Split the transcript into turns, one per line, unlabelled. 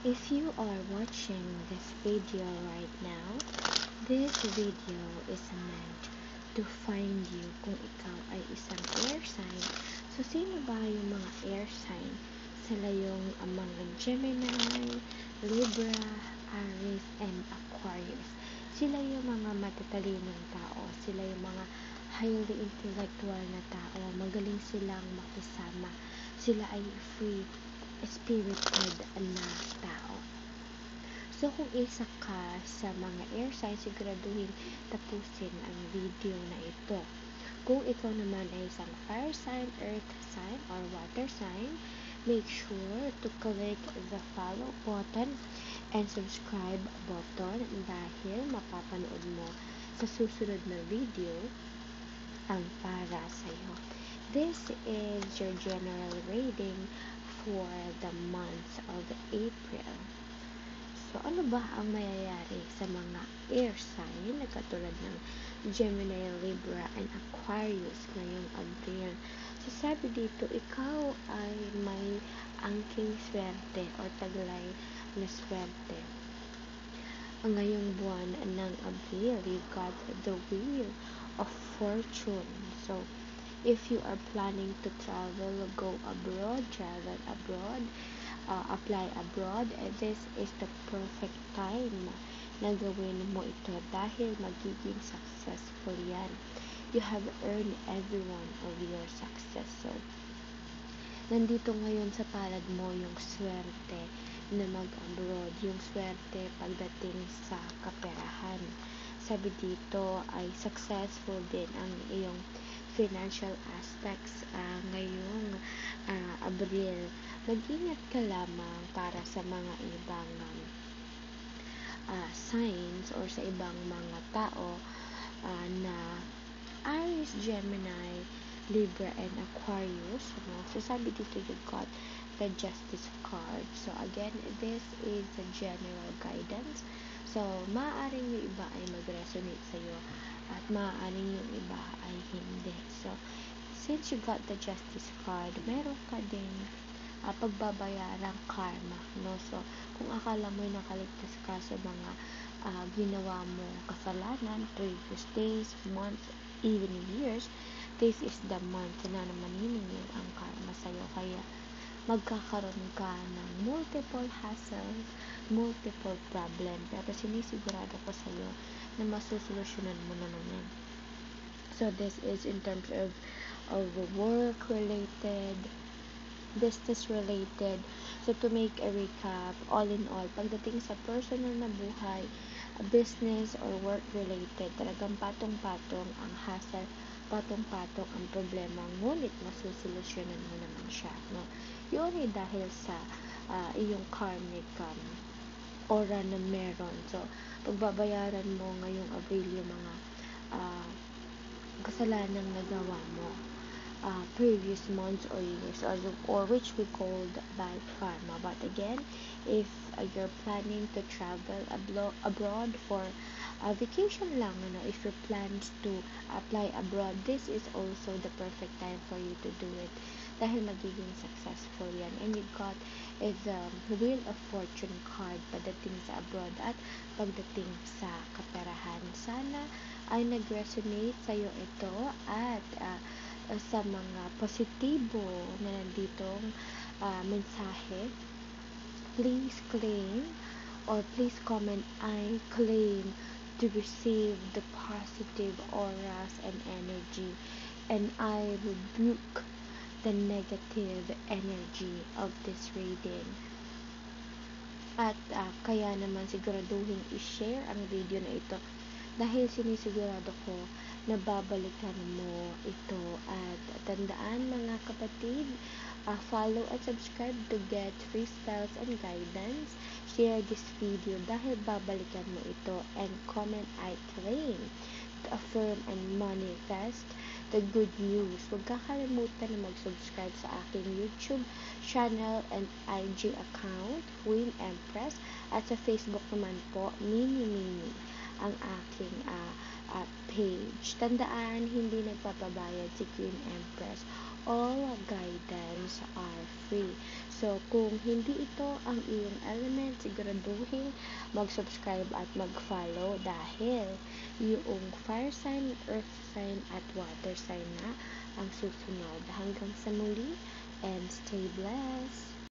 If you are watching this video right now, this video is meant to find you kung ikaw ay isang air sign. So, sino ba yung mga air sign? Sila yung mga Gemini, Libra, Aries, and Aquarius. Sila yung mga matatalinong tao. Sila yung mga highly intellectual na tao. Magaling silang makisama. Sila ay free spirited na tao. So, kung isa ka sa mga air signs, siguraduhin tapusin ang video na ito. Kung ikaw naman ay isang fire sign, earth sign, or water sign, make sure to click the follow button and subscribe button dahil mapapanood mo sa susunod na video ang para sa'yo. This is your general reading for the month of April. So, ano ba ang mayayari sa mga air sign na katulad ng Gemini, Libra, and Aquarius ngayong Abril? So, sabi dito, ikaw ay may angking swerte o taglay na swerte. Ngayong buwan ng Abril, you got the Wheel of Fortune. So, if you are planning to travel, go abroad, travel abroad, apply abroad, this is the perfect time na gawin mo ito dahil magiging successful yan. You have earned every one of your success. So, nandito ngayon sa palad mo yung swerte na mag-abroad, yung swerte pagdating sa kaperahan. Sabi dito ay successful din ang iyong financial aspects ngayong Abril. Mag-ingat ka lamang para sa mga ibang signs or sa ibang mga tao na Aries, Gemini, Libra, and Aquarius. So, sabi dito you got the Justice card. So, again, this is a general guidance. So, maaaring yung iba ay mag-resonate sa'yo at maaaring yung iba ay hindi. So, since you got the Justice card, meron ka din pagbabayarang karma, no? So, kung akala mo nakaligtas ka sa mga ginawa mo kasalanan, previous days, months, even years, this is the month na maniningil ang karma sa'yo. Kaya, magkakaroon ka ng multiple hassles, multiple problem, pero sinisigurado ko sa'yo na masusolusyonan mo naman yan. So, this is in terms of work-related, business-related. So, to make a recap, all in all, pagdating sa personal na buhay, business or work-related, talagang patong-patong ang hassle, patong-patong ang problema, ngunit masusolusyonan mo naman siya, no? Yun ay dahil sa iyong karmic aura na meron. So, pagbabayaran mo ngayong Abril yung mga kasalanang nagawa mo previous months or years, or which we called bad karma. But again, if you're planning to travel abroad for vacation lang, if your plans to apply abroad, this is also the perfect time for you to do it dahil magiging successful yan. And you got the Wheel of Fortune card pagdating sa abroad at pagdating sa kaperahan. Sana ay nag-resonate sa'yo ito at sa mga positibo na nanditong mensahe, please claim or please comment, I claim to receive the positive auras and energy, and I rebuke the negative energy of this reading. At kaya naman siguraduhin i-share ang video na ito dahil sinisigurado ko na babalikan mo ito. At tandaan mga kapatid, follow and subscribe to get free spells and guidance. Share this video dahil babalikan mo ito, and comment I claim to affirm and manifest the good news. Huwag kakalimutan na mag-subscribe sa aking YouTube channel and IG account, Queen Empress, at sa Facebook naman po, Mini ang aking page. Tandaan, hindi nagpapabayad si Queen Empress. All guidance are free. So, kung hindi ito ang iyong element, siguraduhin mag-subscribe at mag-follow dahil yung fire sign, earth sign, at water sign na ang susunod. Hanggang sa muli and stay blessed!